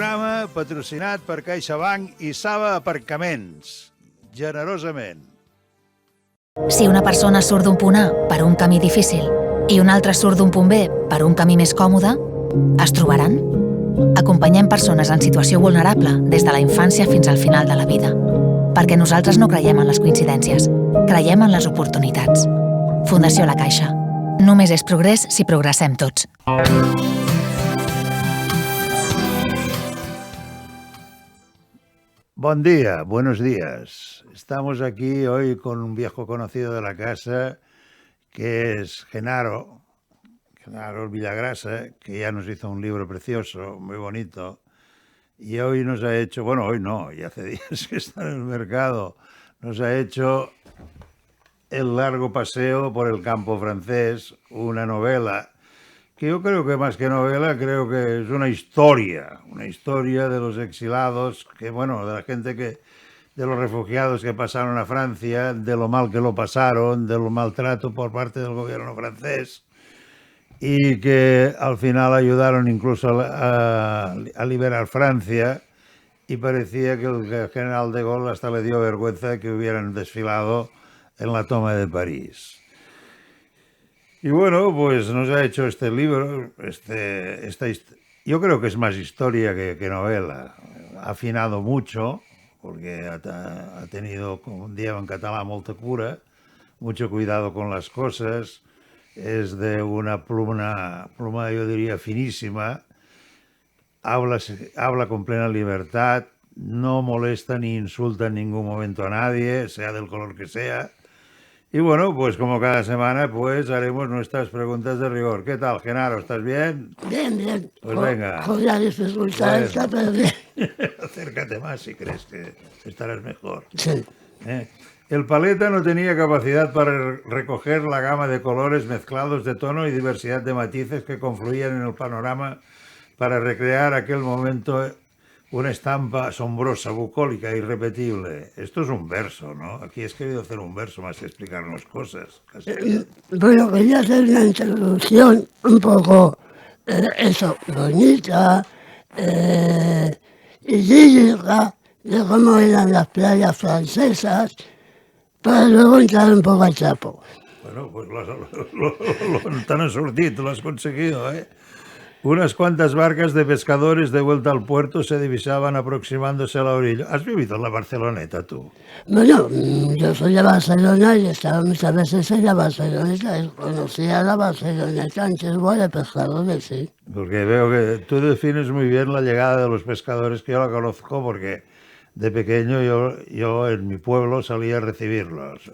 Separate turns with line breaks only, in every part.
programa patrocinat per CaixaBank i Saba Aparcaments. Generosament.
Si una persona surt d'un punt A per un camí difícil i una altra surt d'un punt B per un camí més còmode, es trobaran? Acompanyem persones en situació vulnerable des de la infància fins al final de la vida. Perquè nosaltres no creiem en les coincidències, creiem en les oportunitats. Fundació La Caixa. Només és progrés si progressem tots.
Buen día, buenos días. Estamos aquí hoy con un viejo conocido de la casa, que es Genaro Villagrasa, que ya nos hizo un libro precioso, muy bonito, y hoy nos ha hecho, bueno, hoy no, y hace días que está en el mercado, nos ha hecho El largo paseo por el campo francés, una novela que yo creo que más que novela, creo que es una historia de los exilados, que bueno, de la gente de los refugiados que pasaron a Francia, de lo mal que lo pasaron, del maltrato por parte del gobierno francés, y que al final ayudaron incluso a liberar Francia, y parecía que el general de Gaulle hasta le dio vergüenza que hubieran desfilado en la toma de París. Y bueno, pues nos ha hecho este libro, yo creo que es más historia que novela. Ha afinado mucho, porque ha tenido, como diuen en català, molta cura, mucho cuidado con las cosas. Es de una pluma yo diría finísima. Habla con plena libertad, no molesta ni insulta en ningún momento a nadie, sea del color que sea. Y bueno, pues como cada semana, pues haremos nuestras preguntas de rigor. ¿Qué tal, Genaro? ¿Estás bien?
Bien.
Pues venga.
Con la dificultad
Bueno.
está, pero bien.
Acércate más si crees que estarás mejor.
Sí.
El paleta no tenía capacidad para recoger la gama de colores mezclados de tono y diversidad de matices que confluían en el panorama para recrear aquel momento una estampa asombrosa, bucólica e irrepetible. Esto es un verso, ¿no? Aquí has querido hacer un verso más que explicarnos cosas.
Bueno, quería hacer una introducción un poco, bonita, idílica, de cómo eran las playas francesas, para luego entrar un poco al trapo.
Bueno, pues tan has sortit, lo has conseguido, ¿eh? Unas cuantas barcas de pescadores de vuelta al puerto se divisaban aproximándose a la orilla. ¿Has vivido en la Barceloneta, tú?
Bueno, yo soy de Barcelona y estaba muchas veces en la Barceloneta, y conocía la Barceloneta antes de pescadores, sí.
Porque veo que tú defines muy bien la llegada de los pescadores, que yo la conozco porque de pequeño yo en mi pueblo salía a recibirlos.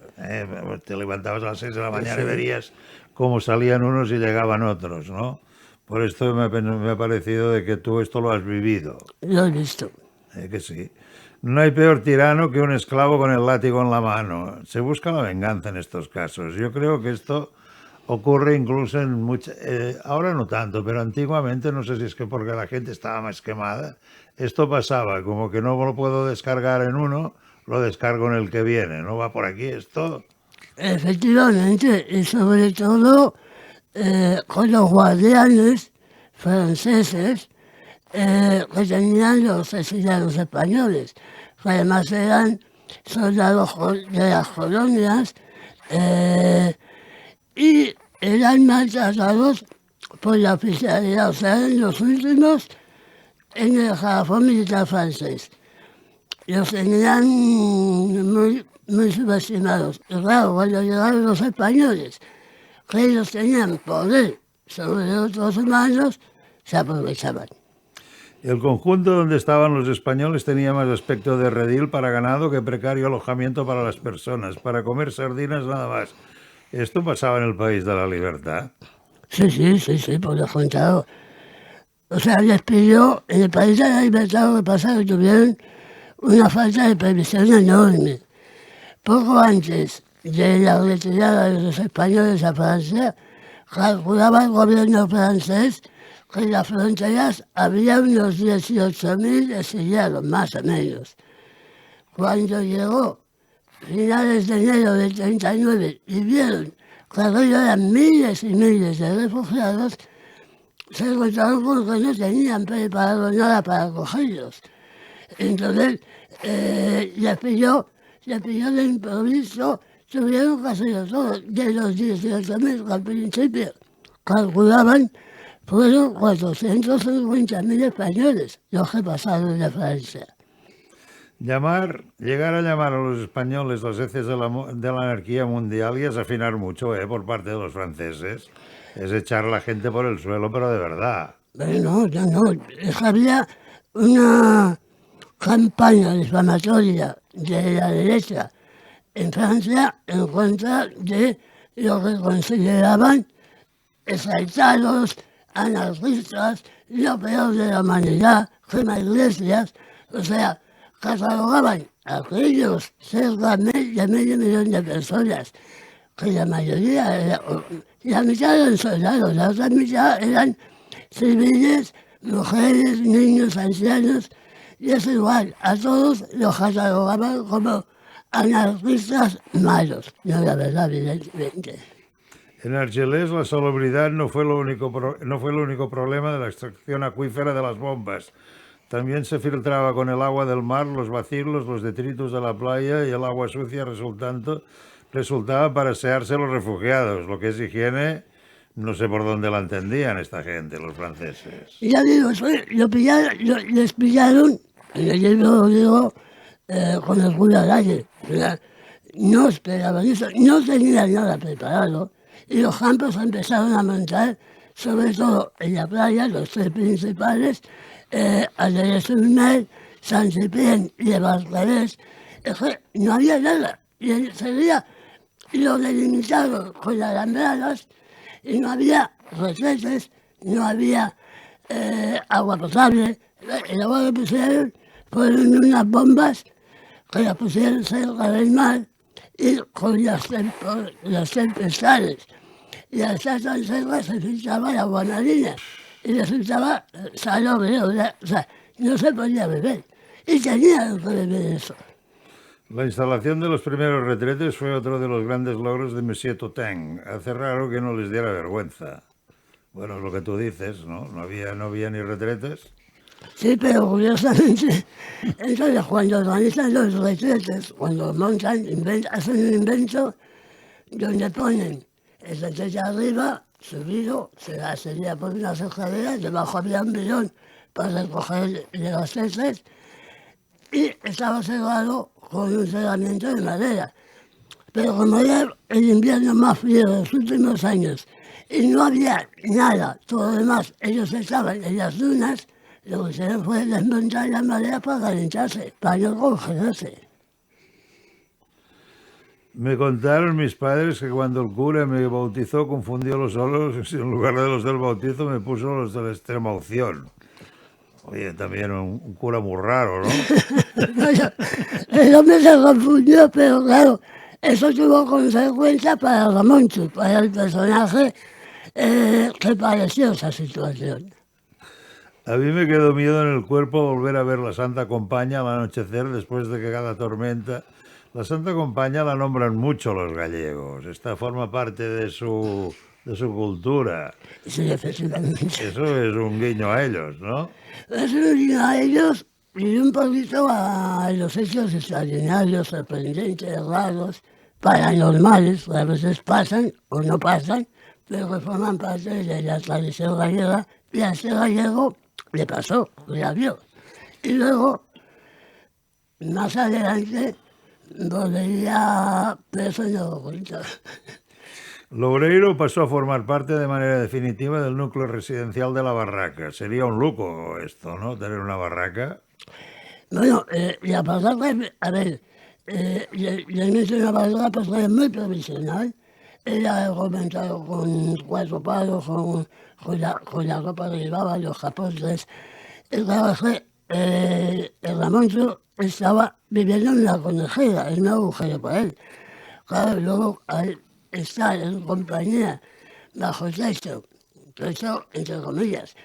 Te levantabas a las 6 de la mañana y verías cómo salían unos y llegaban otros, ¿no? Por esto me ha parecido de que tú esto lo has vivido.
Lo he visto.
Que sí. No hay peor tirano que un esclavo con el látigo en la mano. Se busca la venganza en estos casos. Yo creo que esto ocurre incluso en muchas... ahora no tanto, pero antiguamente, no sé si es que porque la gente estaba más quemada, esto pasaba, como que no lo puedo descargar en uno, lo descargo en el que viene. ¿No va por aquí esto?
Efectivamente, y sobre todo con los guardianes franceses que tenían los exiliados españoles, que además eran soldados de las colonias y eran maltratados por la oficialidad, o sea, eran los últimos en el escalafón militar francés. Los tenían muy subestimados. Y claro, cuando llegaron los españoles, que ellos tenían poder sobre otros humanos, se aprovechaban.
El conjunto donde estaban los españoles tenía más aspecto de redil para ganado que precario alojamiento para las personas, para comer sardinas nada más. ¿Esto pasaba en el país de la libertad?
Sí, por lo contrario. O sea, les pidió, en el país de la libertad, lo que pasa es que tuvieron una falta de previsión enorme. Poco antes de la retirada de los españoles a Francia, calculaba el gobierno francés que en las fronteras había unos 18.000 exiliados, más o menos. Cuando llegó finales de enero del 39 y vieron que aquello eran miles y miles de refugiados, se encontraron con que no tenían preparado nada para cogerlos. Entonces, les pilló de improviso, tuvieron que hacerlo todo. De los 18.000 que al principio calculaban, fueron 450.000 españoles los que pasaron de Francia.
Llegar a llamar a los españoles los heces de la anarquía mundial y es afinar mucho, por parte de los franceses. Es echar a la gente por el suelo, pero de verdad.
Pero no. Había una campaña difamatoria de la derecha en Francia en contra de lo que consideraban exaltados, anarquistas, lo peor de la humanidad, quema iglesias, o sea, catalogaban a aquellos cerca de medio millón de personas, que la mayoría, la mitad eran soldados, la otra mitad eran civiles, mujeres, niños, ancianos, y es igual, a todos los catalogaban como anarquistas malos, no la verdad, evidentemente.
En Argelès la salubridad no fue el único problema de la extracción acuífera de las bombas. También se filtraba con el agua del mar los bacilos, los detritus de la playa y el agua sucia resultaba para asearse los refugiados. Lo que es higiene, no sé por dónde la entendían esta gente, los franceses.
Ya digo, les pillaron, yo digo, con el culo al aire. No esperaban eso, no tenían nada preparado. Y los campos empezaron a montar, sobre todo en la playa, los tres principales, Adrés-sur-Mer, Saint-Cyprien y de Barcarès. No había nada. Y enseguida lo delimitaron con alambradas y no había retretes, no había agua potable. El agua que pusieron fueron unas bombas que las pusieron cerca del mar y con las tempestades. Y al estar tan cerca se filtraba el agua marina y resultaba salobre, o sea, no se podía beber. Y tenían que beber eso.
La instalación de los primeros retretes fue otro de los grandes logros de Monsieur Touraine. Hace raro que no les diera vergüenza. Bueno, lo que tú dices, ¿no? No había ni retretes.
Sí, pero curiosamente, entonces cuando organizan los retretes, cuando montan, hacen un invento donde ponen el retrete arriba, subido, sería por unas escaleras, debajo había un bidón para recoger las heces y estaba cerrado con un cerramiento de madera. Pero como era el invierno más frío de los últimos años y no había nada, todo lo demás, ellos estaban en las dunas, lo que hicieron fue desmontar la madera para calentarse, para no congelarse.
Me contaron mis padres que cuando el cura me bautizó confundió los óleos y en lugar de los del bautizo me puso los de la extrema unción. Oye, también un cura muy raro, ¿no?
El hombre se confundió, pero claro, eso tuvo consecuencias para Ramoncho, para el personaje que padeció esa situación.
A mí me quedó miedo en el cuerpo volver a ver la Santa Compaña al anochecer después de que cada tormenta. La Santa Compaña la nombran mucho los gallegos. Esta forma parte de su cultura.
Sí, efectivamente.
Eso es un guiño a ellos, ¿no?
Es un guiño a ellos y un poquito a los hechos extraordinarios, sorprendentes, raros, paranormales, que a veces pasan o no pasan, pero que forman parte de la tradición gallega. Y a ese gallego le pasó, la vio. Y luego, más adelante, volvería preso y no lo cuenta.
Loureiro pasó a formar parte de manera definitiva del núcleo residencial de la Barraca. Sería un lujo esto, ¿no? Tener una barraca.
Bueno, la barraca, a ver, le hice una barraca pues era muy provisional. Era comentado con 4 palos, con la ropa que llevaba, los capotes. El trabajo, el Ramoncho estaba viviendo en la conejera, en un agujero para él. Claro, luego al estar en compañía bajo techo entre comillas,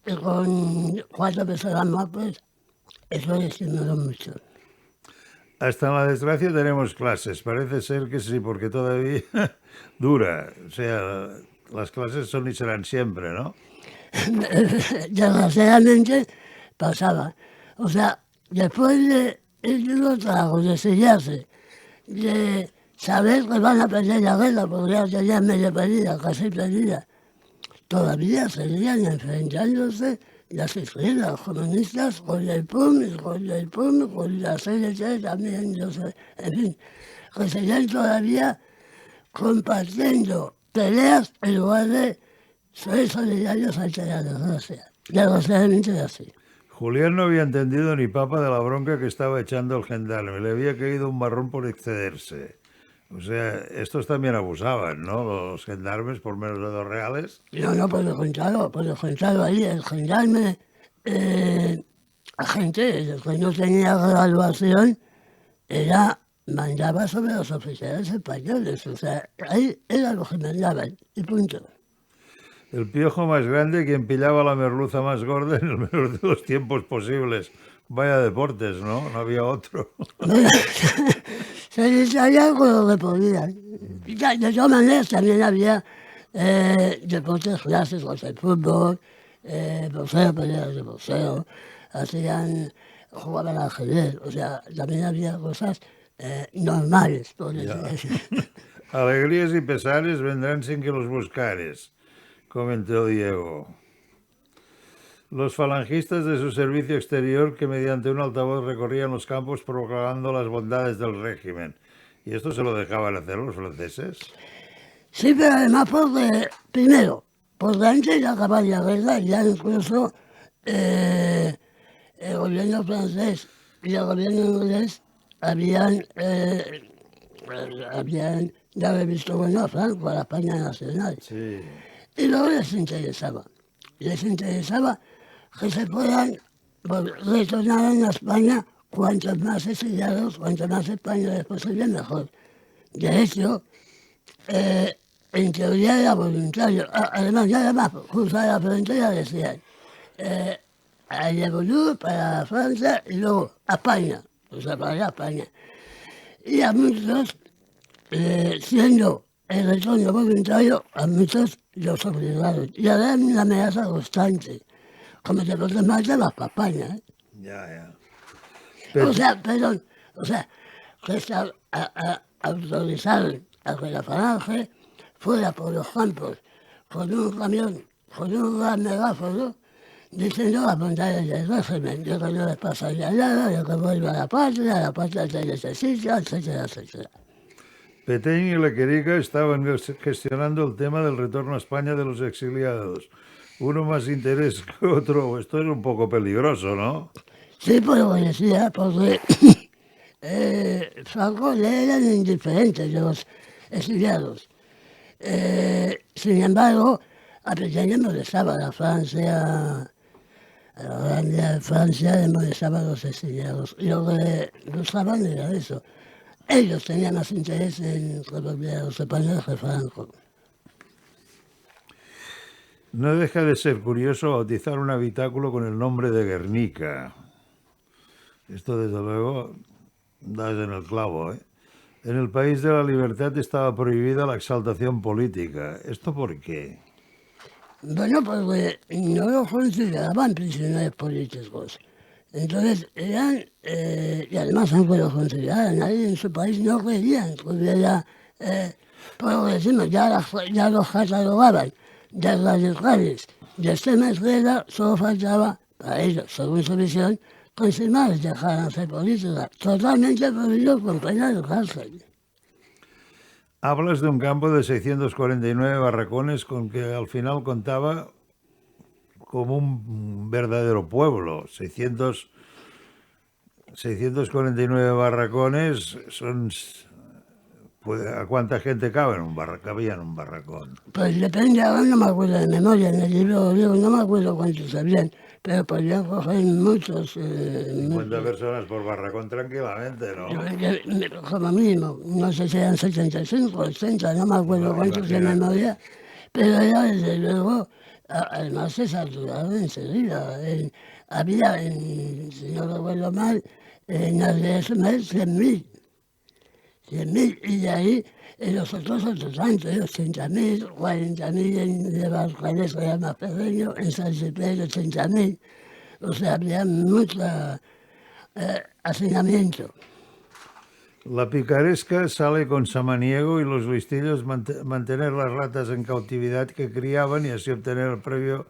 y con 4 personas más, pues eso le estimuló mucho.
Hasta en la desgracia tenemos clases. Parece ser que sí, porque todavía dura. O sea, las clases son y serán siempre, ¿no?
desgraciadamente pasaba. O sea, después de los tragos, de sellarse, de saber que van a perder la guerra, porque ya tenían medio perdida, casi perdida, todavía seguían enfrentándose las izquierdas comunistas con el PUM, con la CNT también, yo sé, en fin, que seguían todavía compartiendo peleas en lugar de ser solidarios ante la desgracia. Desgraciadamente es así.
Julián no había entendido ni papa de la bronca que estaba echando el gendarme. Le había caído un marrón por excederse. O sea, estos también abusaban, ¿no? Los gendarmes por menos de 2 reales.
No, por lo contrario, ahí el gendarme, agente, el que no tenía graduación, mandaba sobre los oficiales españoles. O sea, ahí era lo que mandaban, y punto.
El piojo más grande, quien pillaba la merluza más gorda en el menor de los tiempos posibles. Vaya deportes, ¿no? No había otro.
Se distraían con lo que podían. De todas maneras, también había deportes clásicos, el fútbol, boxeo, peleas de boxeo, jugaban al ajedrez, o sea, también había cosas normales, por decirlo así.
Alegrías y pesares vendrán sin que los buscares, comentó Diego. Los falangistas de su servicio exterior que mediante un altavoz recorrían los campos proclamando las bondades del régimen. ¿Y esto se lo dejaban hacer los franceses?
Sí, pero además primero, porque antes de acabar la guerra ya incluso el gobierno francés y el gobierno inglés habían dado el visto bueno a Franco, a la España nacional.
Sí.
Y luego les interesaba que se puedan retornar a España cuantos más exiliados, cuantos más españoles posible, mejor. De hecho, en teoría era voluntario. Además, nada más cruzar la frontera decían a Lebolú para Francia y luego a España, o sea, para España. Y a muchos, siendo el retorno voluntario, a muchos los obligaron. Y ahora es una amenaza constante. Como te portes mal, te vas para España.
Ya.
O sea, que se autorizaron a que la falange fuera por los campos con un camión, con un gran megáfono, diciendo las bondades del régimen, de que no les pasaría nada, de que vuelva a la patria te necesita, etcétera, etcétera.
Petén y Lequerica estaban gestionando el tema del retorno a España de los exiliados. Uno más interés que otro. Esto es un poco peligroso, ¿no?
Sí, pues lo decía, porque Franco le eran indiferentes de los exiliados. Sin embargo, a Petén le molestaba a la grande Francia le molestaba a los exiliados. Y lo que buscaban era eso. Ellos tenían más interés en revolver a los españoles que Franco.
No deja de ser curioso bautizar un habitáculo con el nombre de Guernica. Esto, desde luego, das en el clavo, ¿eh? En el país de la libertad estaba prohibida la exaltación política. ¿Esto por qué?
Bueno, porque no los consideraban prisioneros políticos. Entonces eran, y además aunque los consideraran, nadie en su país no querían que hubiera, por lo que decimos, ya los catalogaban de radicales de extrema izquierda, solo faltaba para ellos, según su visión, que sin más dejaran hacer política, totalmente prohibido con pena de cárcel.
Hablas de un campo de 649 barracones con que al final contaba como un verdadero pueblo. 649 barracones son... ¿A cuánta gente cabía en un barracón?
Pues depende, ahora no me acuerdo de memoria, en el libro no me acuerdo cuántos habían, pero podían coger muchos.
50 personas por barracón tranquilamente, ¿no?
Como mínimo, no sé si eran 75, 80, no me acuerdo cuántos de memoria, pero ya desde luego, además se saturaron enseguida. Había, si no recuerdo mal, en el mes 100.000. 100.000, y de ahí los otros tantos, 80.000, 40.000 en Barcales, que era más pequeño, en San Cipriano 80.000. O sea, había mucho hacinamiento.
La picaresca sale con samaniego y los listillos mantener las ratas en cautividad que criaban y así obtener el premio.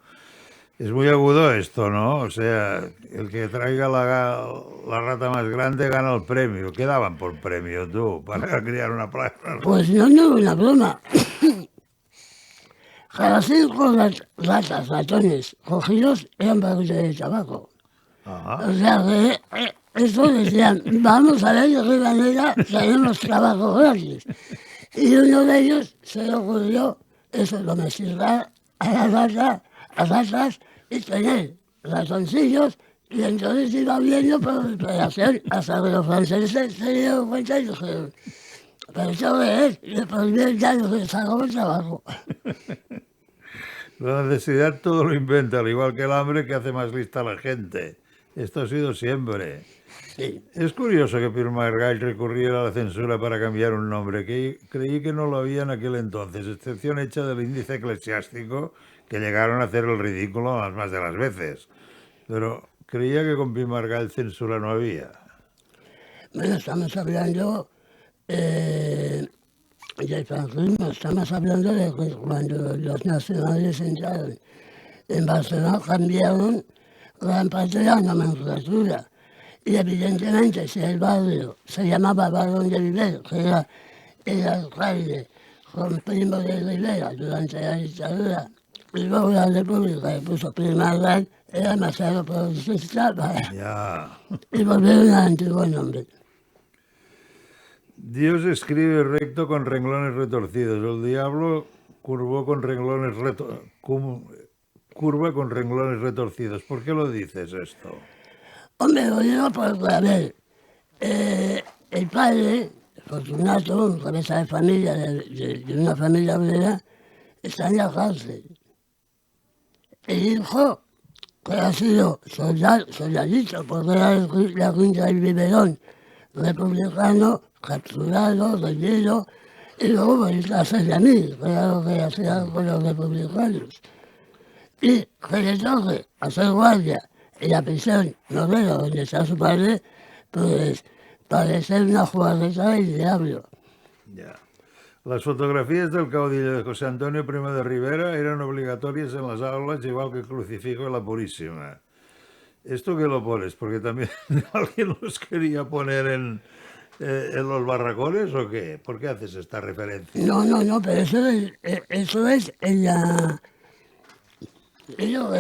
Es muy agudo esto, ¿no? O sea, el que traiga la rata más grande gana el premio. ¿Qué daban por premio tú para criar una plaga?
Pues no es una broma. Cada 5 ratones cogidos eran barriles de tabaco.
Ajá.
O sea que eso decían, vamos a ver de qué manera tenemos trabajo gratis. Y uno de ellos se le ocurrió eso, domesticar a las ratas y tener ratoncillos, y entonces iba viendo por operación hasta que los franceses se dieron cuenta y dijeron, pero eso qué es, y después bien ya nos sacó el trabajo.
La necesidad todo lo inventa, al igual que el hambre que hace más lista a la gente. Esto ha sido siempre.
Sí.
Es curioso que Pierre Margall recurriera a la censura para cambiar un nombre, que creí que no lo había en aquel entonces, excepción hecha del índice eclesiástico, que llegaron a hacer el ridículo más de las veces. Pero creía que con Pierre Margall censura no había.
Bueno, estamos hablando del franquismo, estamos hablando de que cuando los nacionales entraron en Barcelona cambiaron gran parte de la nomenclatura. Y evidentemente si el barrio se llamaba Barón de Viver, que era el alcalde con Primo de Rivera durante la dictadura, y luego la República le puso Pierre Margall, era demasiado progresista y volvieron al antiguo nombre.
Dios escribe recto con renglones retorcidos. El diablo curva con renglones retorcidos. ¿Por qué lo dices esto?
Hombre, lo digo porque, a ver, el padre, Fortunato, un cabeza de familia, de una familia obrera, está en la cárcel. El hijo, que ha sido soldadito, porque era la quinta del biberón republicano, capturado, vendido, y luego venir a hacer a mí, que era lo que hacía con los republicanos. Y que le toque hacer guardia en la prisión novela donde está su padre, pues parece una jugarreta del diablo.
Ya. Las fotografías del caudillo de José Antonio I de Rivera eran obligatorias en las aulas, igual que el crucifijo de la Purísima. ¿Esto qué lo pones? Porque también alguien los quería poner en los barracones o qué? ¿Por qué haces esta referencia?
No, pero eso es en la... Eso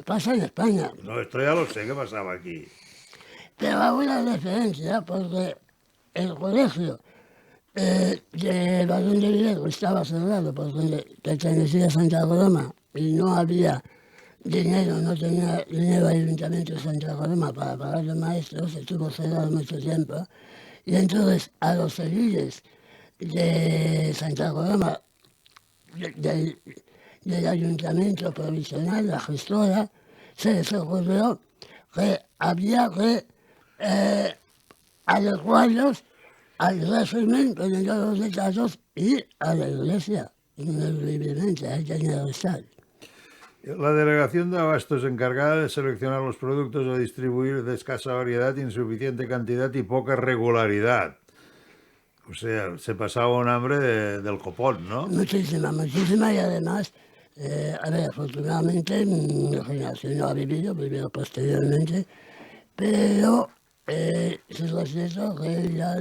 pasa en España.
No, esto ya lo sé que pasaba aquí.
Pero hago una referencia porque el colegio de Barón de Viver estaba cerrado porque pertenecía a Santa Coloma y no había dinero, no tenía dinero el Ayuntamiento de Santa Coloma para pagar los maestros, estuvo cerrado mucho tiempo. Y entonces a los civiles de Santa Coloma, del Ayuntamiento Provisional, la gestora, se les ocurrió que había que adecuarlos al régimen, poniendo los retratos y a la iglesia, libremente, ahí tenía que estar.
La delegación de abastos encargada de seleccionar los productos a distribuir de escasa variedad, insuficiente cantidad y poca regularidad. O sea, se pasaba un hambre del copón, ¿no?
Muchísima, y además, a ver, afortunadamente mi generación no ha vivido posteriormente, pero sí es cierto que ya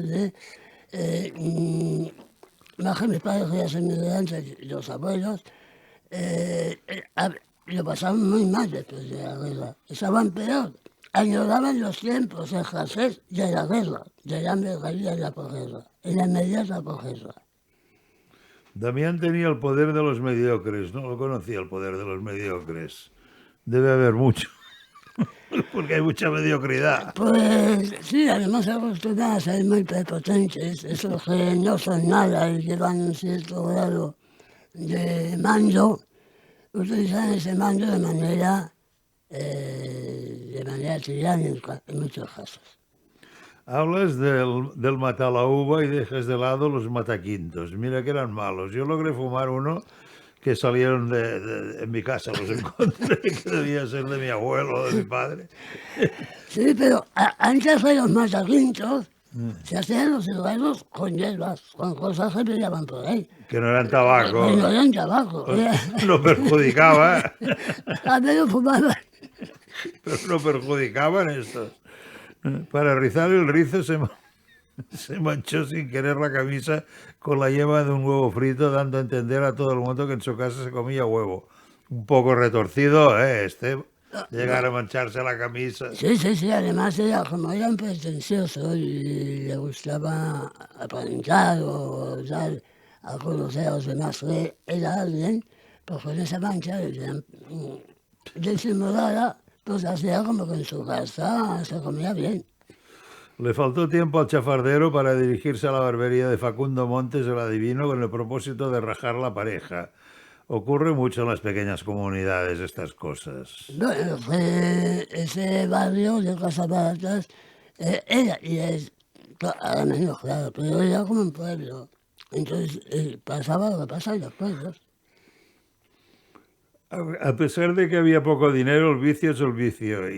más que mis padres que ya son inmigrantes y los abuelos, lo pasaban muy mal después de la guerra. Estaban peor. Añoraban los tiempos de escasez de la guerra, del hambre que había en la posguerra, en la inmediata posguerra.
Damián tenía el poder de los mediocres, no lo conocía el poder de los mediocres. Debe haber mucho, porque hay mucha mediocridad.
Pues sí, además se acostumbran a ser muy prepotentes, esos que no son nada y llevan un cierto grado de mando, utilizan ese mando de manera tiránica en muchos casos.
Hablas del matalaúva y dejas de lado los mataquintos. Mira que eran malos. Yo logré fumar uno que salieron en mi casa, los encontré, que debía ser de mi abuelo o de mi padre.
Sí, pero antes de los mataquintos se hacían los cigarros con hierbas, con cosas que pillaban por ahí.
Que no eran tabaco.
Que no eran tabaco.
No perjudicaba,
A mí lo fumaban.
pero no perjudicaban estos. Para rizar el rizo se manchó sin querer la camisa con la yema de un huevo frito, dando a entender a todo el mundo que en su casa se comía huevo. Un poco retorcido, llegar a mancharse la camisa.
Sí, además como era un pretencioso y le gustaba aparentar o dar a conocer a los demás que era alguien, pues con esa mancha disimulada, pues hacía como que en su casa se comía bien.
Le faltó tiempo al chafardero para dirigirse a la barbería de Facundo Montes, el adivino, con el propósito de rajar la pareja. Ocurre mucho en las pequeñas comunidades estas cosas.
Bueno, ese barrio de Casas Baratas era y es, ahora menos claro, pero era como un pueblo. Entonces pasaba lo que pasa en los pueblos.
A pesar de que había poco dinero, el vicio es el vicio. El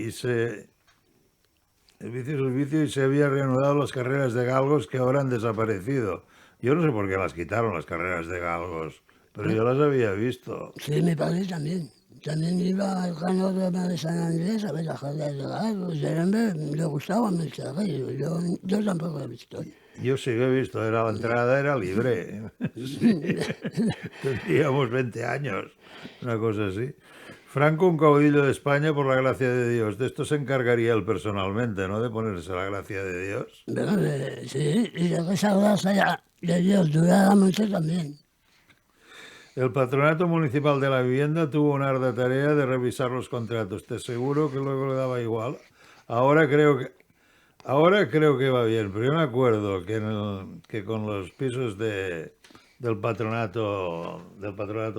vicio es el vicio y se habían reanudado las carreras de galgos que ahora han desaparecido. Yo no sé por qué las quitaron las carreras de galgos, pero yo las había visto.
Sí, mi padre también. También iba al canódromo de San Andrés a ver las carreras de galgos. Y al hombre le gustaba el charrillo. Yo tampoco lo he visto.
Yo sí que he visto, la entrada era libre. Sí. Tendríamos 20 años, una cosa así. Franco, un caudillo de España por la gracia de Dios. De esto se encargaría él personalmente, ¿no? De ponerse la gracia de Dios.
Pero, sí, y de que esa gracia de Dios durara mucho también.
El Patronato Municipal de la Vivienda tuvo una ardua tarea de revisar los contratos. Te aseguro que luego le daba igual. Ahora creo que va bien, pero yo me acuerdo que con los pisos del patronato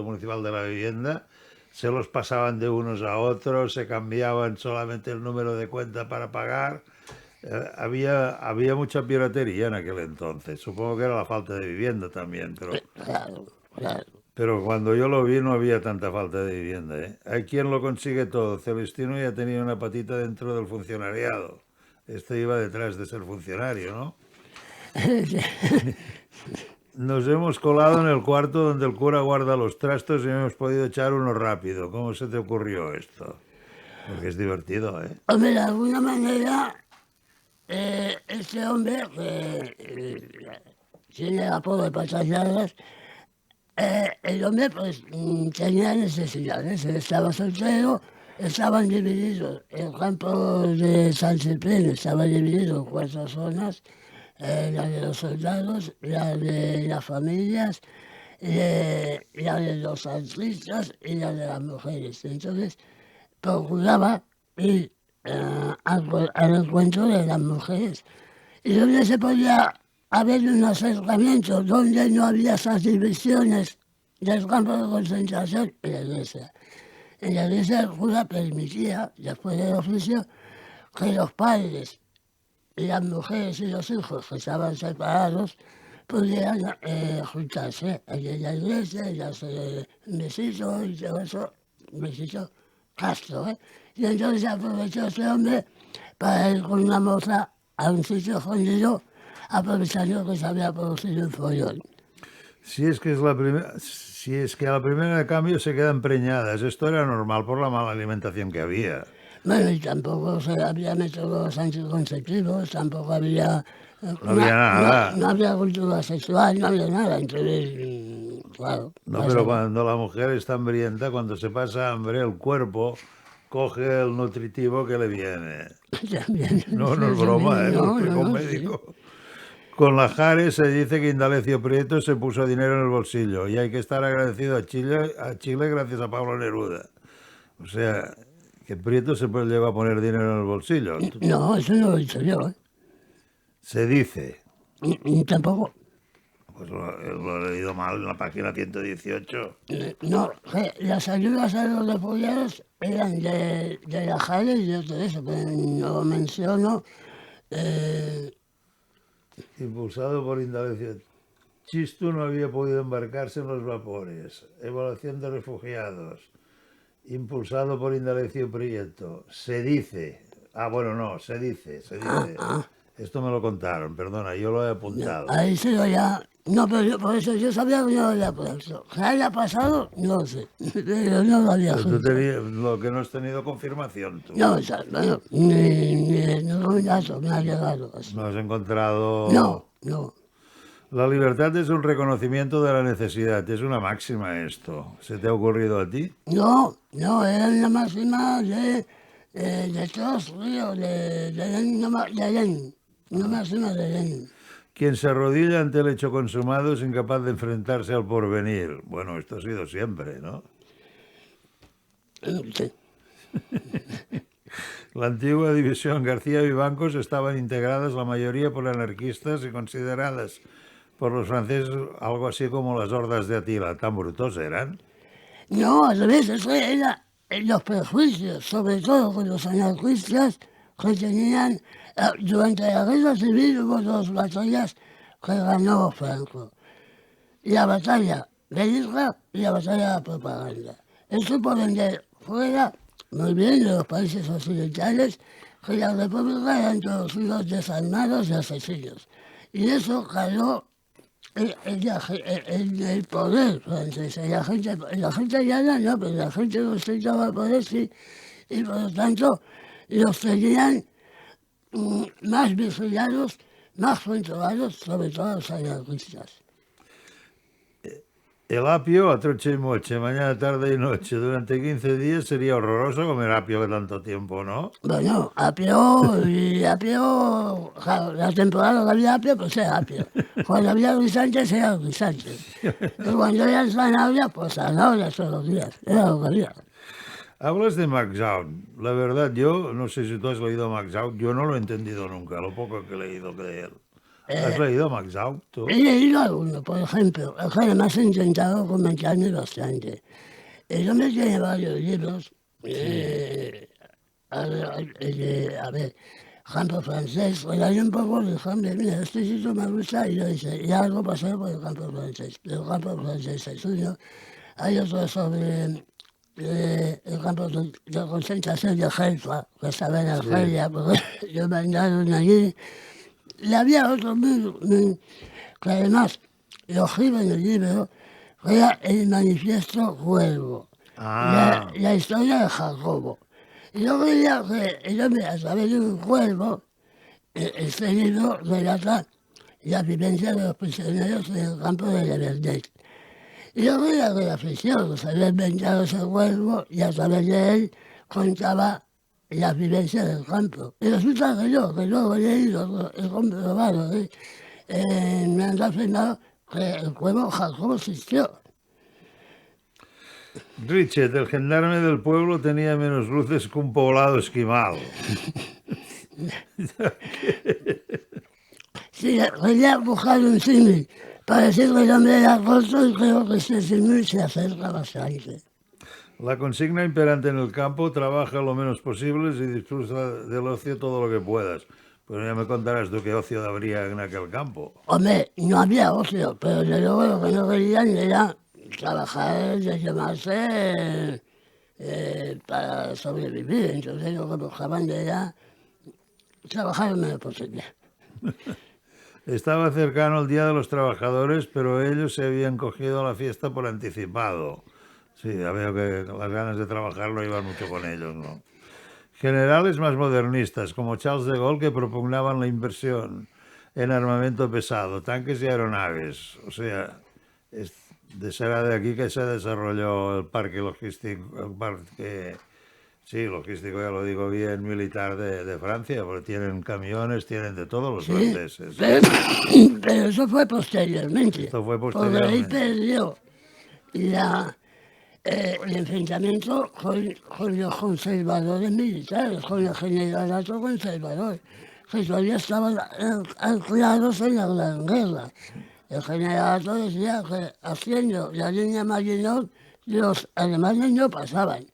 municipal de la vivienda se los pasaban de unos a otros, se cambiaban solamente el número de cuenta para pagar. Había mucha piratería en aquel entonces. Supongo que era la falta de vivienda también,
Claro.
pero cuando yo lo vi no había tanta falta de vivienda. Hay quien lo consigue todo. Celestino ya tenía una patita dentro del funcionariado. Este iba detrás de ser funcionario, ¿no? Nos hemos colado en el cuarto donde el cura guarda los trastos y hemos podido echar uno rápido. ¿Cómo se te ocurrió esto? Porque es divertido, ¿eh?
Hombre, de alguna manera, este hombre, que tiene el apodo de patas largas, el hombre pues tenía necesidades. Él estaba soltero, estaban divididos. El campo de San Cipriano estaba dividido en 4 zonas. La de los soldados, la de las familias, la de los artistas y la de las mujeres. Entonces procuraba ir al encuentro de las mujeres. Y donde se podía haber un acercamiento, donde no había esas divisiones del campo de concentración, en la iglesia. En la iglesia el cura permitía, después del oficio, que los padres y las mujeres y los hijos que estaban separados pudieran juntarse en la iglesia y hacer besitos y todo eso, besito Castro, ¿eh? Y entonces aprovechó este hombre para ir con una moza a un sitio escondido, aprovechando que se había producido un follón.
Si es que a la primera de cambio se quedan preñadas, esto era normal por la mala alimentación que había.
Bueno, y tampoco se había métodos anticonceptivos, tampoco había...
No había nada.
No había cultura sexual, no había nada, entonces, claro.
No, pero cuando la mujer está hambrienta, cuando se pasa hambre, el cuerpo coge el nutritivo que le viene.
También,
No es broma, lo explico un médico. Sí. Con la Jare se dice que Indalecio Prieto se puso dinero en el bolsillo y hay que estar agradecido a Chile gracias a Pablo Neruda. O sea, que Prieto se llegó a poner dinero en el bolsillo.
No, eso no lo he dicho yo, ¿eh?
Se dice.
Tampoco.
Pues lo he leído mal en la página 118.
No, las ayudas a los refugiados eran de la Jare y de todo eso, pero no menciono
Impulsado por Indalecio Chistu no había podido embarcarse en los vapores. Evaluación de refugiados. Impulsado por Indalecio Prieto. Se dice. Bueno, no, se dice. Esto me lo contaron, perdona, yo lo he apuntado.
Ahí sí ya. No, pero por eso yo sabía que no lo había puesto. ¿Qué haya pasado? No lo sé. Pero no lo había
Pero tú
puesto.
lo que no has tenido confirmación tú.
No, bueno, ni ningún dato me ha llegado así.
No has encontrado...
No.
La libertad es un reconocimiento de la necesidad. Es una máxima esto. ¿Se te ha ocurrido a ti?
No, era una máxima de todos los ríos, de Lenin, una máxima de Lenin.
Quien se arrodilla ante el hecho consumado es incapaz de enfrentarse al porvenir. Bueno, esto ha sido siempre, ¿no?
Sí.
La antigua división García Vivancos estaban integradas la mayoría por anarquistas y consideradas por los franceses algo así como las hordas de Atila. ¿Tan brutos eran?
No, al revés, eso era los prejuicios, sobre todo con los anarquistas que tenían, durante la guerra civil hubo 2 batallas que ganó Franco. La batalla de Isla y la batalla de la propaganda. Eso por vender fuera, muy bien, de los países occidentales, que la república eran todos hijos desarmados y asesinos. Y eso caló el poder francés. La gente llana no, pero la gente que ostentaba el poder sí. Y por lo tanto, los tenían más vigilados, más controlados, sobre todo los anarquistas.
El apio a troche y moche, mañana, tarde y noche, durante 15 días sería horroroso comer apio de tanto tiempo, ¿no?
Bueno, apio, claro, la temporada que había apio, pues era apio. Cuando había guisantes, era guisantes. Y cuando había zanahoria, pues zanahoria todos los días. Era lo que había.
Hablas de Max Out. La verdad, yo no sé si tú has leído Max Out, yo no lo he entendido nunca, lo poco que he leído de él. ¿Has leído Max Out tú?
He leído alguno, por ejemplo, que además he intentado comentarme bastante. El hombre tiene varios libros. A ver, campo francés, pues hay un poco de hambre. Mira, este sitio me gusta y yo dice, ya algo pasó por el campo francés. El campo francés es uno. Hay otro sobre el campo de concentración de Haifa, que estaba en Argelia, porque yo mandaron allí. Y había otro que además lo escribe en el libro, que era el manifiesto Cuervo, la historia de Jacobo. Y yo creía que el hombre, a través de un cuervo, este libro relata la vivencia de los prisioneros en el campo de La Verdet. Y yo creía que la ficción se había inventado ese cuervo y a través de él contaba la vivencia del campo. Y resulta que luego he leído, he comprobado, me han afirmado que el cuervo Jacobo existió.
Richet, el gendarme del pueblo, tenía menos luces que un poblado esquimal.
Sí, quería buscar un símil para decir que el hombre era corto y creo que este símil se acerca bastante.
La consigna imperante en el campo: trabaja lo menos posible y disfruta del ocio todo lo que puedas. Pero ya me contarás tú qué ocio habría en aquel campo.
Hombre, no había ocio, pero desde luego lo que no querían era trabajar, desllamarse para sobrevivir. Entonces lo que buscaban era trabajar lo menos posible.
Estaba cercano el Día de los Trabajadores, pero ellos se habían cogido a la fiesta por anticipado. Sí, ya veo que las ganas de trabajar lo iban mucho con ellos, ¿no? Generales más modernistas, como Charles de Gaulle, que propugnaban la inversión en armamento pesado, tanques y aeronaves. O sea, será de aquí que se desarrolló el parque logístico, logístico, ya lo digo bien, militar de Francia, porque tienen camiones, tienen de todos los franceses.
Pero eso fue posteriormente.
Esto fue
Porque ahí
posteriormente.
perdió el enfrentamiento con los conservadores militares, con el generalato conservador, que todavía estaban anclados en la Gran Guerra. El generalato decía que haciendo la línea Maginot los alemanes no pasaban.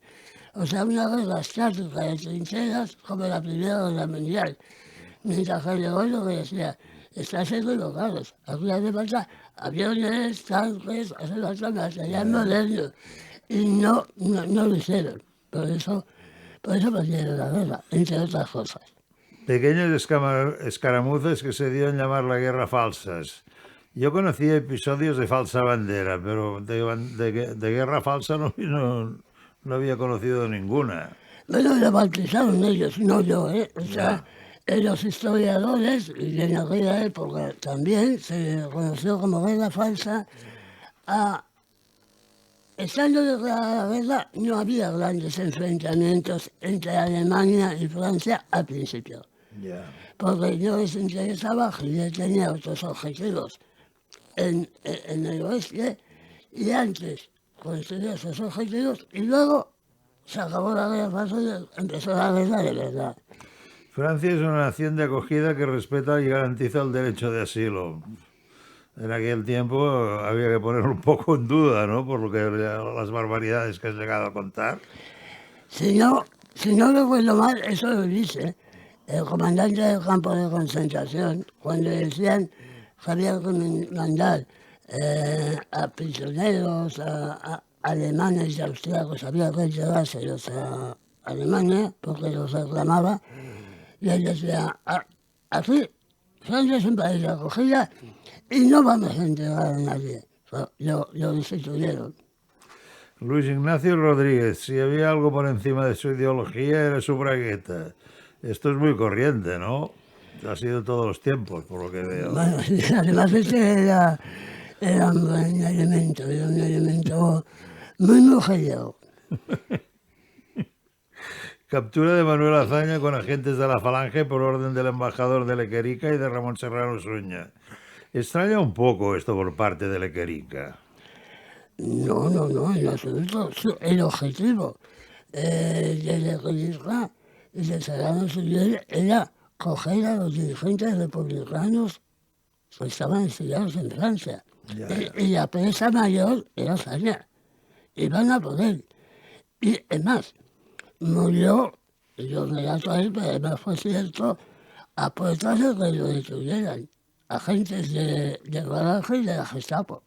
O sea, una guerra estática de trincheras como la Primera Guerra Mundial. mientras que llegó lo que decía, estás equivocados, aquí hace falta aviones, tanques, hace falta material moderno. Y no lo hicieron. Por eso perdieron la guerra, entre otras cosas.
Pequeñas escaramuzas que se dio en llamar la guerra falsas. Yo conocía episodios de falsa bandera, pero de guerra falsa no había conocido ninguna.
Bueno, lo bautizaron ellos, no yo, ¿eh? O sea, los historiadores, y en aquella época también se conoció como guerra falsa. Estando declarada la guerra, no había grandes enfrentamientos entre Alemania y Francia al principio, porque no les interesaba, Hitler tenía otros objetivos en el oeste, y antes consiguió esos objetivos y luego se acabó la guerra falsa y empezó la guerra de verdad.
Francia es una nación de acogida que respeta y garantiza el derecho de asilo. En aquel tiempo había que ponerlo un poco en duda, ¿no? Por lo que las barbaridades que has llegado a contar.
Si no recuerdo mal, eso lo dice el comandante del campo de concentración, cuando decían que había que mandar a prisioneros, a alemanes y austriacos, había que llevárselos a Alemania porque los reclamaba, y él decía, aquí Francia es un país de acogida y no vamos a entregar a nadie. Lo destituyeron.
Luis Ignacio Rodríguez, si había algo por encima de su ideología era su bragueta. Esto es muy corriente, ¿no? Ha sido todos los tiempos, por lo que veo.
Bueno, sí, además era un elemento muy mujeriego.
Captura de Manuel Azaña con agentes de la Falange por orden del embajador de Lequerica y de Ramón Serrano Suña. Extraña un poco esto por parte de Lequerica.
No, en absoluto. El objetivo de Lequerica y de Serrano Suñer era coger a los dirigentes republicanos que estaban exiliados en Francia. Y la presa mayor era Azaña. Iban a por él. Y además, murió, yo me relato ahí, pero además fue cierto, a puertas de que lo detuvieran, agentes de Falange y de la Gestapo.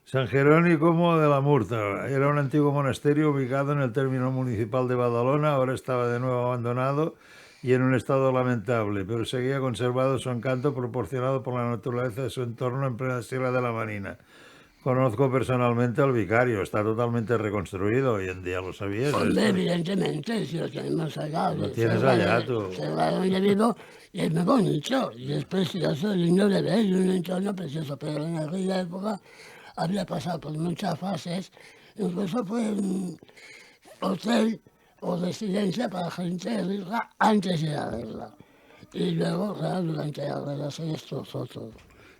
San Jerónimo de la Murta era un antiguo monasterio ubicado en el término municipal de Badalona, ahora estaba de nuevo abandonado y en un estado lamentable, pero seguía conservado su encanto proporcionado por la naturaleza de su entorno en plena Sierra de la Marina. Conozco personalmente al vicario, está totalmente reconstruido hoy en día, ¿lo sabías?
Hombre, evidentemente, si lo tenemos allá.
Lo tienes allá, tú.
Cerrado donde vivo, y es muy bonito, y es precioso, lindo de ver, y un entorno precioso, pero en aquella época había pasado por muchas fases, incluso fue un hotel o residencia para gente rica antes de la guerra. Y luego, claro, durante la guerra se destrozó todo.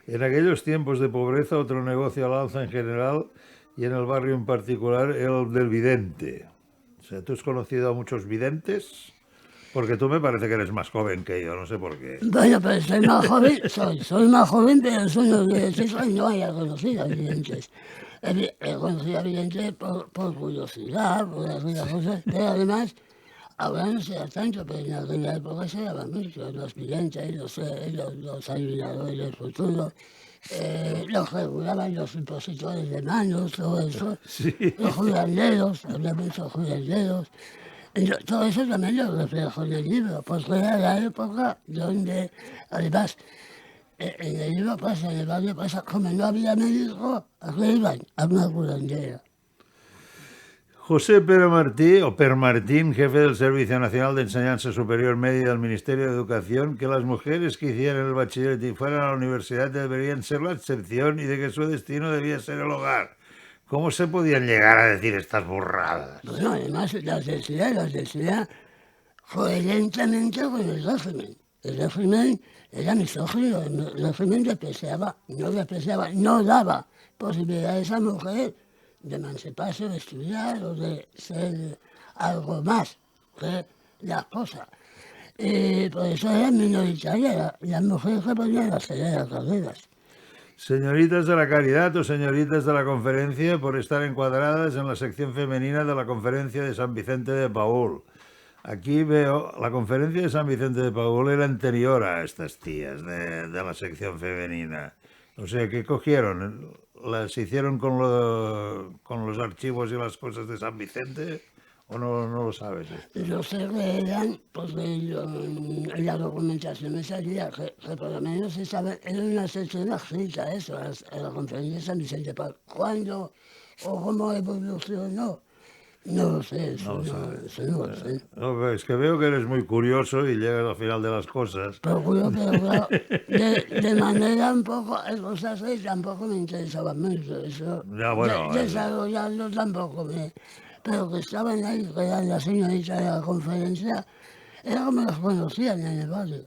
En aquellos tiempos de pobreza, otro negocio al alza en general y en el barrio en particular era el del vidente. O sea, ¿tú has conocido a muchos videntes? Porque tú me parece que eres más joven que yo, no sé por qué.
Bueno, pero soy más joven, pero son los videntes que no haya conocido a videntes. He conocido a videntes por curiosidad, por aquellas cosas, pero además, ahora no se da tanto, pero en aquella época se daba mucho, los videntes, los adivinadores del futuro, los regulaban los impositores de manos, todo eso,
Sí.
los curanderos, había muchos curanderos. Todo eso también lo reflejo en el libro, porque era la época donde, además, en el libro pasa, en el barrio pasa, como no había médico, aquí iban a una curandera.
José Per Martín, jefe del Servicio Nacional de Enseñanza Superior Media del Ministerio de Educación, que las mujeres que hicieran el bachillerato y fueran a la universidad deberían ser la excepción y de que su destino debía ser el hogar. ¿Cómo se podían llegar a decir estas burradas?
Bueno, además las decía coherentemente con el régimen. El régimen era misógino, el régimen no daba posibilidades a esa mujer de emanciparse, de estudiar o de ser algo más que la esposa. Por eso era minoritaria, las mujeres que podían acceder a carreras.
Señoritas de la Caridad o señoritas de la Conferencia por estar encuadradas en la sección femenina de la Conferencia de San Vicente de Paúl. Aquí veo, la conferencia de San Vicente de Paúl era anterior a estas tías de la sección femenina. O sea, ¿qué cogieron? ¿Las hicieron con los archivos y las cosas de San Vicente? ¿O no lo sabes esto?
Yo sé que eran, porque en la documentación me salía que por lo menos era una sección escrita eso, a la conferencia de San Vicente. ¿Cuándo o cómo evolucionó? No lo sé,
No lo
eso
sabes.
no lo sé.
No, es que veo que eres muy curioso y llegas al final de las cosas.
Procuro, pero claro, de manera un poco, cosas que tampoco me interesaban mucho, eso.
Ya, bueno,
Desarrollarlo tampoco me... Pero que estaban ahí, que eran la señorita de la conferencia, era como los conocían en el barrio.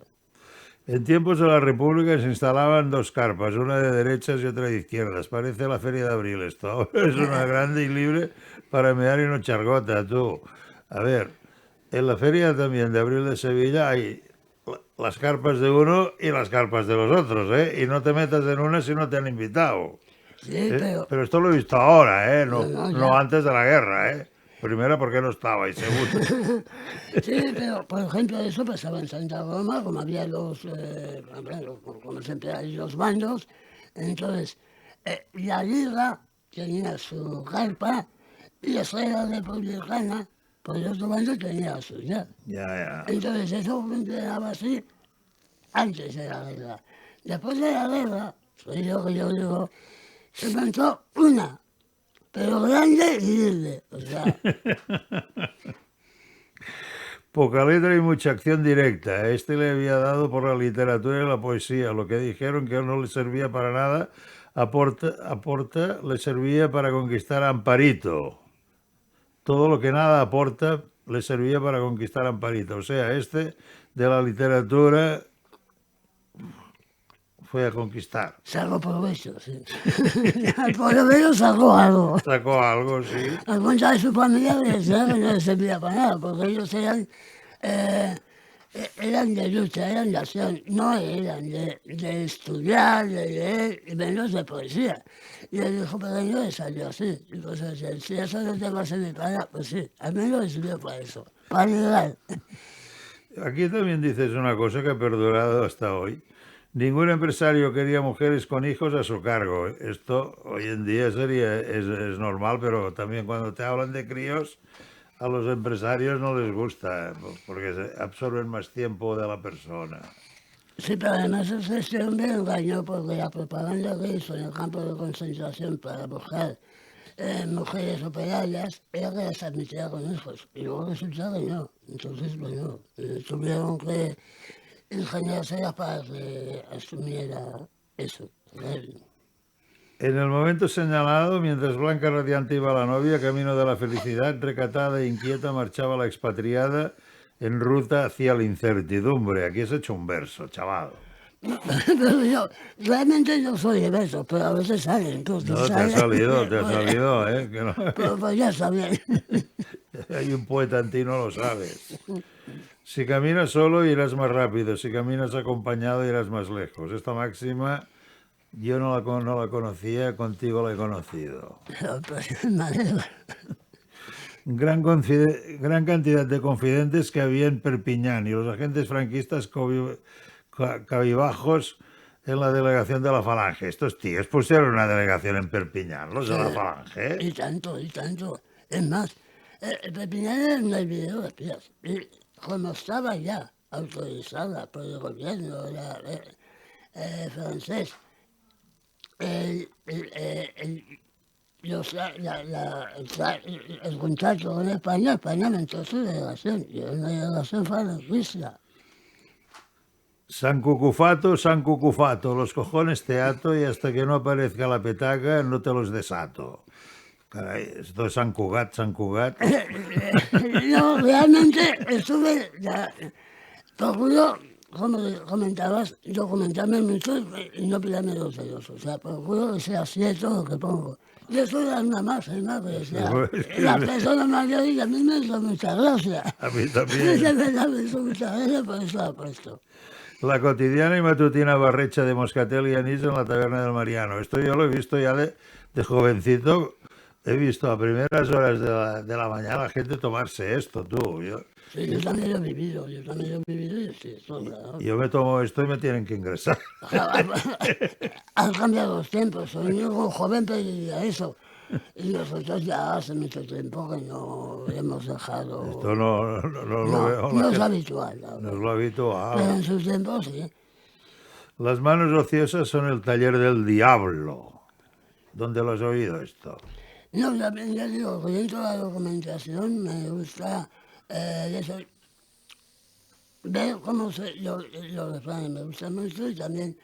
En tiempos de la República se instalaban dos carpas, una de derechas y otra de izquierdas. Parece la Feria de Abril esto. Ahora es una grande y libre para mear y no chargota, tú. A ver, en la Feria también de Abril de Sevilla hay las carpas de uno y las carpas de los otros, ¿eh? Y no te metas en una si no te han invitado.
Sí, pero...
Pero esto lo he visto ahora, ¿eh?
No,
No
ya.
antes de la guerra, ¿eh? Primero porque no estaba y segundo.
Sí, pero por ejemplo eso pasaba en Santa Roma, como había como siempre hay los bandos, entonces la Liga tenía su carpa y la Escuela Republicana, por el otro bando tenía la suya.
Ya.
Entonces eso funcionaba así antes de la guerra. Después de la guerra, soy yo que yo digo, se montó una, pero grande y libre, o sea...
Poca letra y mucha acción directa. A este le había dado por la literatura y la poesía. Lo que dijeron que no le servía para nada, aporta le servía para conquistar a Amparito. Todo lo que nada aporta le servía para conquistar a Amparito. O sea, este de la literatura fue a conquistar.
Sacó provecho, sí. Por lo menos sacó algo.
Sacó algo, sí.
A cuenta de su familia le decía que no les servía para nada, porque ellos eran de lucha, eran de acción, no eran de estudiar, de leer, y menos de poesía. Y el hijo pequeño le salió así. Y pues, si eso no te va a servir para nada, pues sí, al menos le sirvió para eso, para llegar.
Aquí también dices una cosa que ha perdurado hasta hoy. Ningún empresario quería mujeres con hijos a su cargo. Esto hoy en día es normal, pero también cuando te hablan de críos, a los empresarios no les gusta, porque absorben más tiempo de la persona.
Sí, pero además este hombre engañó porque la propaganda que hizo en el campo de concentración para buscar mujeres operarias era que las admitía con hijos. Y luego resulta que no. Entonces, bueno, tuvieron que ingeniárselas para que asumiera eso.
En el momento señalado, mientras Blanca Radiante iba a la novia, camino de la felicidad, recatada e inquieta, marchaba la expatriada en ruta hacia la incertidumbre. Aquí has hecho un verso, chaval.
Pero yo, realmente yo soy de versos, pero a veces salen.
No, te ha salido, ¿eh? Que no.
Pero pues ya está bien.
Hay un poeta en ti, no lo sabes. Si caminas solo, irás más rápido. Si caminas acompañado, irás más lejos. Esta máxima yo no la conocía, contigo la he conocido.
Pues, madre,
Gran cantidad de confidentes que había en Perpiñán y los agentes franquistas cabibajos en la delegación de la Falange. Estos tíos pusieron una delegación en Perpiñán, los de la Falange.
y tanto, y tanto. Es más, Perpiñán era un hervidero de espías. Y como estaba ya autorizada por el gobierno francés, el contacto con España aumentó su delegación. Y era una delegación falangista.
San Cucufato, los cojones te ato y hasta que no aparezca la petaca no te los desato. Caray, esto es San Cugat.
No, realmente estuve, procuro, como comentabas, documentarme mucho y no pillarme los dedos. O sea, procuro que sea cierto lo que pongo. Y eso era una más, o sea, las personas mayores a mí me hizo mucha gracia.
A mí también.
De verdad me hizo mucha gracia, por eso la he puesto.
La cotidiana y matutina barrecha de moscatel y anís en la taberna del Mariano. Esto yo lo he visto ya de jovencito he visto a primeras horas de la mañana a gente tomarse esto, tú.
Sí, yo también lo he vivido, y sí, eso, claro.
Yo me tomo esto y me tienen que ingresar.
Han cambiado los tiempos, soy un joven pediría eso. Y nosotros ya hace mucho tiempo que no hemos dejado...
Esto no lo veo.
No es habitual.
No es lo habitual.
Pero en sus tiempos sí.
Las manos ociosas son el taller del diablo. ¿Dónde lo has oído esto?
No, ya digo, que dentro de la documentación me gusta eso, ver cómo los refranes me gustan mucho y también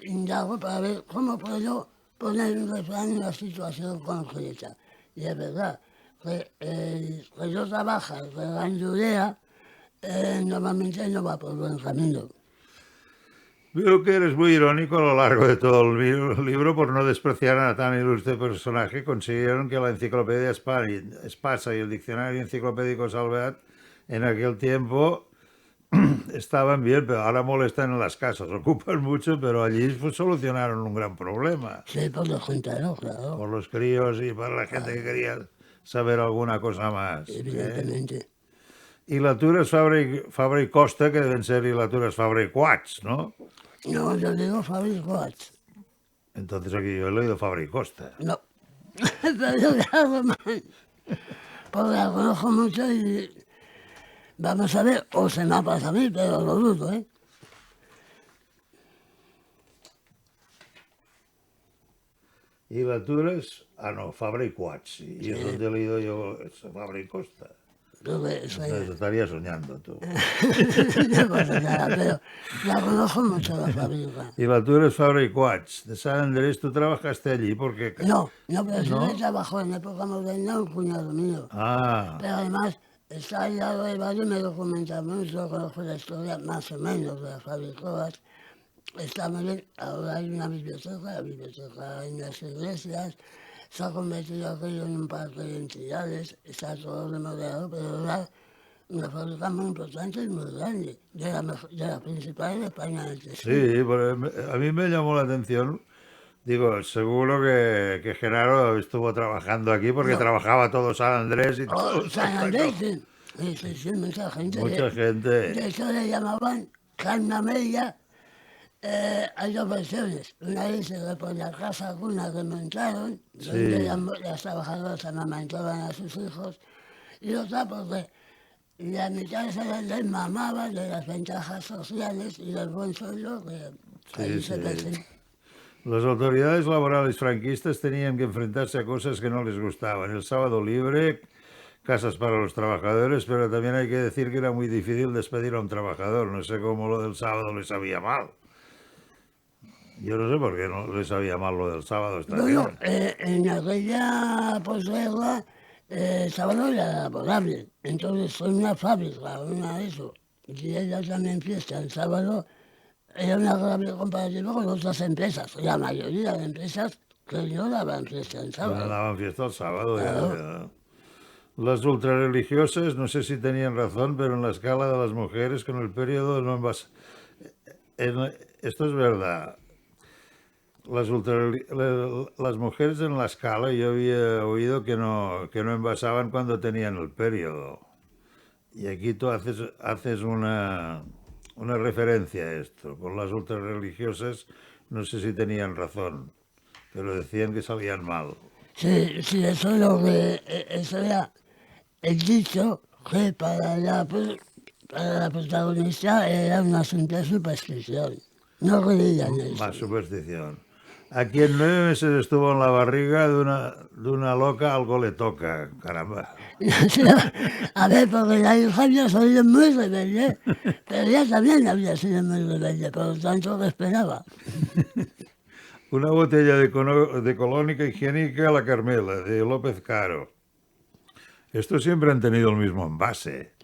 indago para ver cómo puedo poner un refrán en una situación concreta. Y es verdad que yo trabajo, que la idea normalmente no va por buen camino.
Veo que eres muy irónico a lo largo de todo el libro por no despreciar a tan ilustre personaje. Consiguieron que la enciclopedia Espasa y el diccionario enciclopédico Salvat en aquel tiempo estaban bien, pero ahora molestan en las casas. Ocupan mucho, pero allí solucionaron un gran problema.
Sí, por los junteros, claro.
Por los críos y para la gente que quería saber alguna cosa más.
Evidentemente.
Hilatures Fabra y Costa, que deben ser hilatures Fabra y Coats, ¿no?
No, yo digo Fabra y Coats.
Entonces aquí yo he leído Fabra y Costa.
No, pero yo le hago mal. Porque la conozco mucho y vamos a ver, o se me ha pasado a mí, pero lo dudo, ¿eh?
Hilatures, no, Fabra y Coats. Y es donde he leído yo Fabra y Costa.
Entonces,
estaría soñando tú.
no pasa nada, pero la conozco mucho la fábrica.
Hilatures Fabra y Coats. De San Andrés, ¿tú trabajaste allí? Porque...
No, pero sí me trabajó en época moderna un cuñado mío. Pero además, está al lado del barrio y me documenta mucho, conozco la historia más o menos de las fábricas. Está muy bien, ahora hay una biblioteca en las iglesias, se ha convertido aquello en un parque de entidades, está todo remodelado, pero ahora una fábrica muy importante y muy grande, de la principal de España.
Sí, pero a mí me llamó la atención. Digo, seguro que Genaro estuvo trabajando aquí porque trabajaba todo San Andrés y todo.
San Andrés, sí, mucha gente.
Mucha gente.
De hecho le llamaban Carna Media. Hay dos versiones. Una dice que por la casa cuna que montaron, donde las trabajadoras amamantaban a sus hijos, y otra porque la mitad se les mamaba de las ventajas sociales y del buen sueldo que ahí se presenta.
Las autoridades laborales franquistas tenían que enfrentarse a cosas que no les gustaban. El sábado libre, casas para los trabajadores, pero también hay que decir que era muy difícil despedir a un trabajador. No sé cómo lo del sábado les sabía mal. Yo no sé por qué no les sabía mal lo del sábado.
Bueno, en aquella posguerra el sábado era laborable. Entonces fue una fábrica, eso. Y ella también fiesta el sábado. Era una agradable comparativa con otras empresas. La mayoría de empresas que no daban fiesta el sábado.
No daban fiesta el sábado.
Claro.
Ya. Las ultrarreligiosas, no sé si tenían razón, pero en la escala de las mujeres con el periodo no esto es verdad. Las mujeres en la escala yo había oído que no envasaban cuando tenían el periodo. Y aquí tú haces una referencia a esto. Con las ultrarreligiosas no sé si tenían razón, pero decían que salían mal.
Sí, eso es lo que... Eso era el dicho que para la protagonista era una simple superstición. No creían en eso.
Más superstición. A quien 9 meses estuvo en la barriga de una loca, algo le toca, caramba.
A ver, porque la hija había sido muy rebelde, pero ella también había sido muy rebelde, por lo tanto lo esperaba.
Una botella de colónica higiénica a la Carmela, de López Caro. Estos siempre han tenido el mismo envase.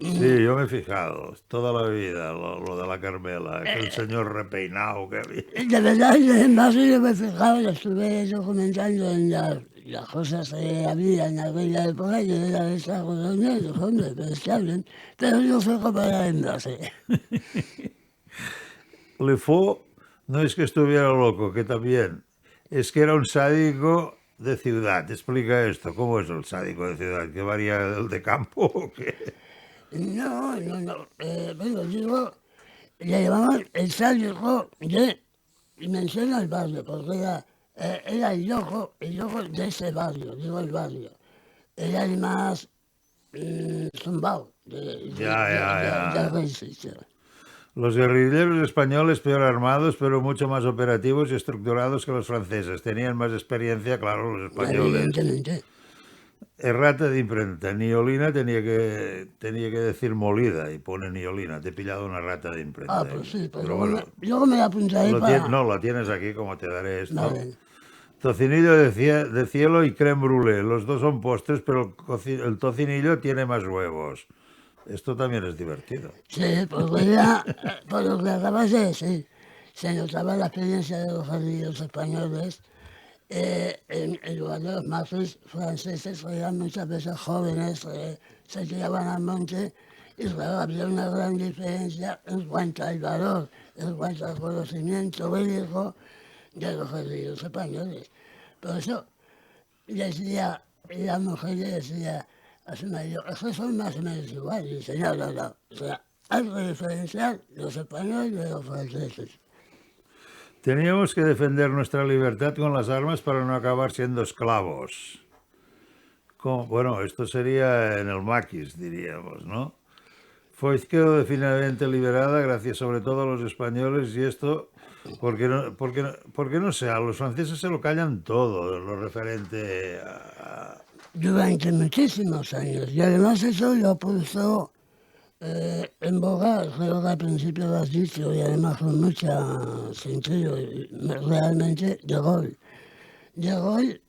Sí, yo me he fijado toda la vida lo de la Carmela, el señor repeinado que había.
De verdad, en base yo me he fijado, lo estuve documentando en las cosas que había en aquella época, y era esa colonia, y los hombres, pero está bien, pero yo fui para el envase.
Le Faux no es que estuviera loco, que también, es que era un sádico de ciudad. Explica esto. ¿Cómo es el sádico de ciudad? ¿Que varía del de campo o qué?
No. Bueno, digo, le llamaban el sádico de dimensión al barrio, porque era el loco de ese barrio, digo el barrio. Era el más zumbao
Ya.
de resistir.
Los guerrilleros españoles peor armados, pero mucho más operativos y estructurados que los franceses. Tenían más experiencia, claro, los españoles.
Evidentemente.
Errata de imprenta. Niolina tenía que decir molida y pone niolina. Te he pillado una rata de imprenta.
Pues sí, pues
Pero
luego,
bueno,
luego me la apuntaré para...
no, la tienes aquí, como te daré esto.
Vale.
Tocinillo de cielo y crème brûlée. Los dos son postres, pero el tocinillo tiene más huevos. Esto también es divertido.
Sí, porque ya, por lo que acabas de decir, se notaba la experiencia de los guerrilleros españoles en lugar de los mazos franceses, que eran muchas veces jóvenes, se tiraban al monte, y claro, había una gran diferencia en cuanto al valor, en cuanto al conocimiento bélico de los guerrilleros españoles. Por eso decía, la mujer le decía a su marido, es que son más o menos iguales. Y dice, no. O sea, hay que diferenciar los españoles de los franceses.
Teníamos que defender nuestra libertad con las armas para no acabar siendo esclavos. Bueno, esto sería en el maquis, diríamos, ¿no? Foix quedó definitivamente liberada gracias sobre todo a los españoles y esto porque no sé, a los franceses se lo callan todo, lo referente a...
Durante muchísimos años. Y además eso lo puso en boga, creo que al principio lo has dicho, y además con mucho sentido, realmente, De Gaulle. De Gaulle,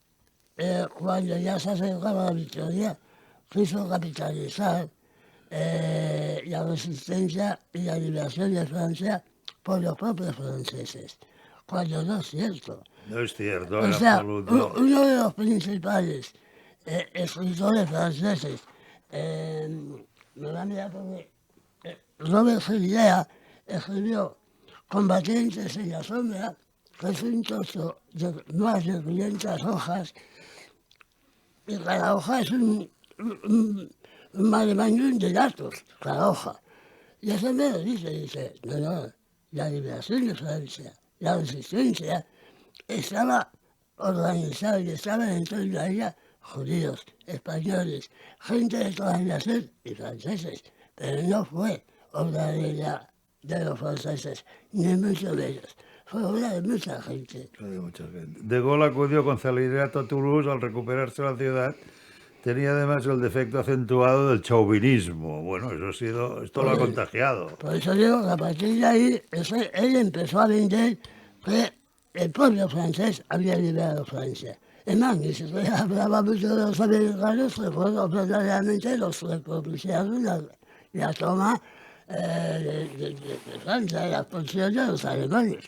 cuando ya se acercaba la victoria, quiso capitalizar la resistencia y la liberación de Francia por los propios franceses, cuando no es cierto.
No es cierto,
O
en
sea,
absoluto.
uno de los principales escritores franceses, me va a mirar porque Robert Gilliat escribió Combatientes en la sombra, que es un trozo de más de 500 hojas, y cada hoja es un malemán de datos, cada hoja. Y eso me lo dice, no, la liberación de Francia, la resistencia, estaba organizada y estaba en torno a ella judíos, españoles, gente de todas las naciones y franceses, pero no fue obra de los franceses, ni muchos de ellos, fue obra de mucha gente.
De Gaulle acudió con celeridad a Toulouse al recuperarse la ciudad. Tenía además el defecto acentuado del chauvinismo. Bueno, esto lo ha contagiado.
Por eso digo que a partir de ahí, él empezó a vender que el pueblo francés había liberado Francia. Es más, ni siquiera hablaba mucho de los americanos, que fueron verdaderamente los que propiciaron la toma de Francia, la expulsión de los alemanes.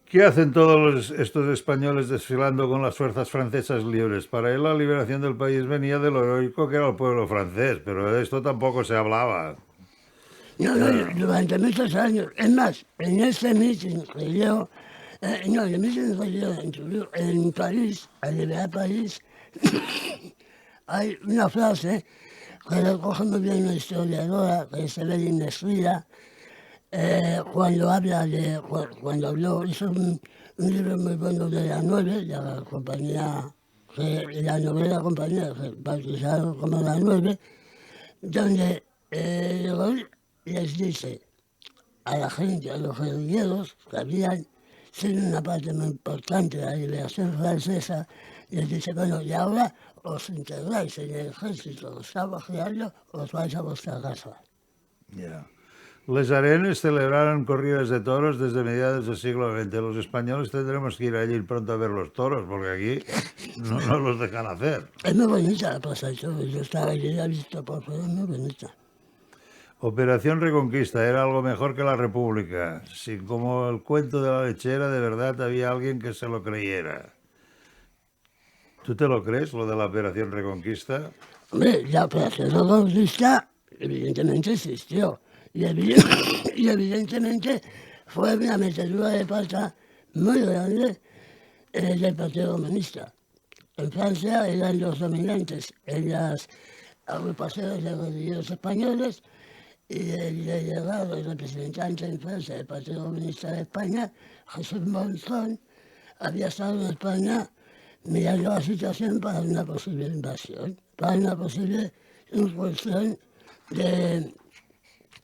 ¿Qué hacen todos estos españoles desfilando con las fuerzas francesas libres? Para él la liberación del país venía de lo heroico que era el pueblo francés, pero de esto tampoco se hablaba.
No, durante muchos años. Es más, en ese meeting que yo, el meeting que yo en París, al liberar París, hay una frase que recoge muy bien una historiadora, que es Evelyn Escrida, cuando habló, hizo un libro muy bueno de la 9, la compañía, la novela compañía, bautizado como la 9, donde les dice a la gente, a los guerrilleros que habían sido una parte muy importante de la liberación francesa, les dice, bueno, y ahora os integráis en el ejército que está bajeando, os vais a vuestra casa.
Yeah. Les Arenes celebraron corridas de toros desde mediados del siglo XX. Los españoles tendremos que ir allí pronto a ver los toros, porque aquí no los dejan hacer.
Es muy bonita la plaza de toros. Yo estaba allí y la he visto por fuera, es muy bonita.
Operación Reconquista era algo mejor que la República. Si como el cuento de la lechera, de verdad había alguien que se lo creyera. ¿Tú te lo crees, lo de la Operación Reconquista?
Hombre, la Operación Reconquista evidentemente existió. Y evidentemente fue una metedura de pata muy grande del Partido Comunista. En Francia eran los dominantes en las agrupaciones de guerrilleros españoles y el delegado y representante en Francia del Partido Comunista de España, Jesús Monzón, había estado en España mirando la situación para una posible invasión, para una posible incursión de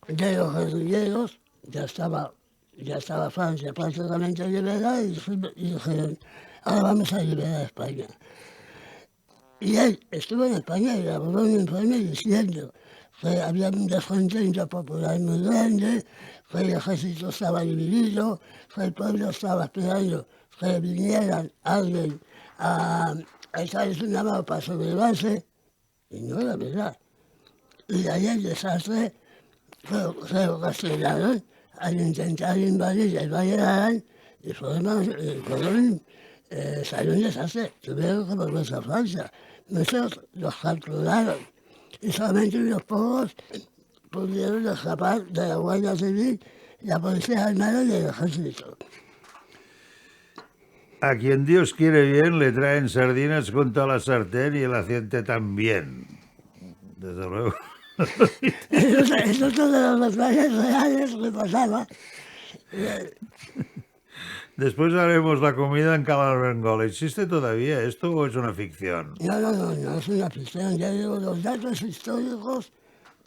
los guerrilleros. Ya estaba Francia prácticamente liberada y dijeron, ahora vamos a liberar a España. Y él estuvo en España y elaboró un informe diciendo que había un descontento popular muy grande, que el ejército estaba dividido, que el pueblo estaba esperando que vinieran alguien a echarles una mano para sublevarse, y no era verdad. Y de ahí el desastre se ocasionaron al intentar invadir el Valle de Arán y salió un desastre, tuvieron que volverse a Francia. Muchos los capturaron y solamente unos pocos pudieron escapar de la Guardia Civil, la Policía Armada y el Ejército.
A quien Dios quiere bien le traen sardinas junto a la sartén y el aceite también. Desde luego.
Eso es todas las batallas reales que pasaba.
Después haremos la comida en Calarbengola. ¿Existe todavía esto o es una ficción?
No es una ficción. Ya digo, los datos históricos,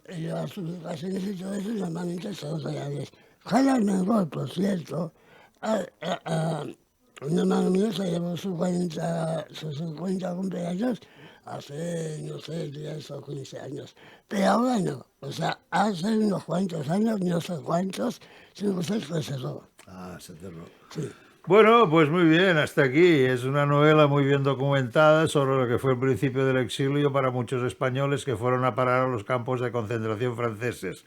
las ubicaciones y todo eso normalmente son reales. Calarbengola, por cierto, un hermano mío se llevó sus 50 cumpleaños hace, no sé, 10 o 15 años. Pero ahora no. O sea, hace unos cuantos años, no sé cuántos, sino que se cerró.
Ah, se cerró.
Sí.
Bueno, pues muy bien, hasta aquí. Es una novela muy bien documentada sobre lo que fue el principio del exilio para muchos españoles que fueron a parar a los campos de concentración franceses,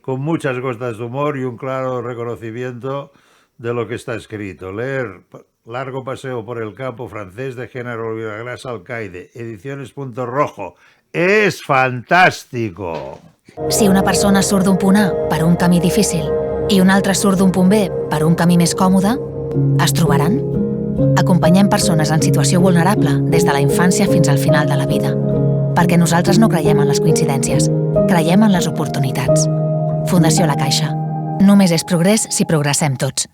con muchas gotas de humor y un claro reconocimiento de lo que está escrito. Leer Largo paseo por el campo francés de Género Villagrás Alcaide, ediciones Punto Rojo. És fantàstico!
Si una persona surt d'un punt A per un camí difícil i una altra surt d'un punt B per un camí més còmode, es trobaran? Acompanyem persones en situació vulnerable des de la infància fins al final de la vida. Perquè nosaltres no creiem en les coincidències, creiem en les oportunitats. Fundació La Caixa. Només és progrés si progressem tots.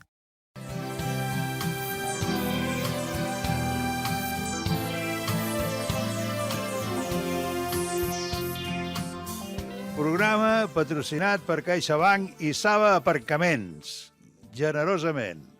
Programa patrocinat per CaixaBank i Saba Aparcaments. Generosament.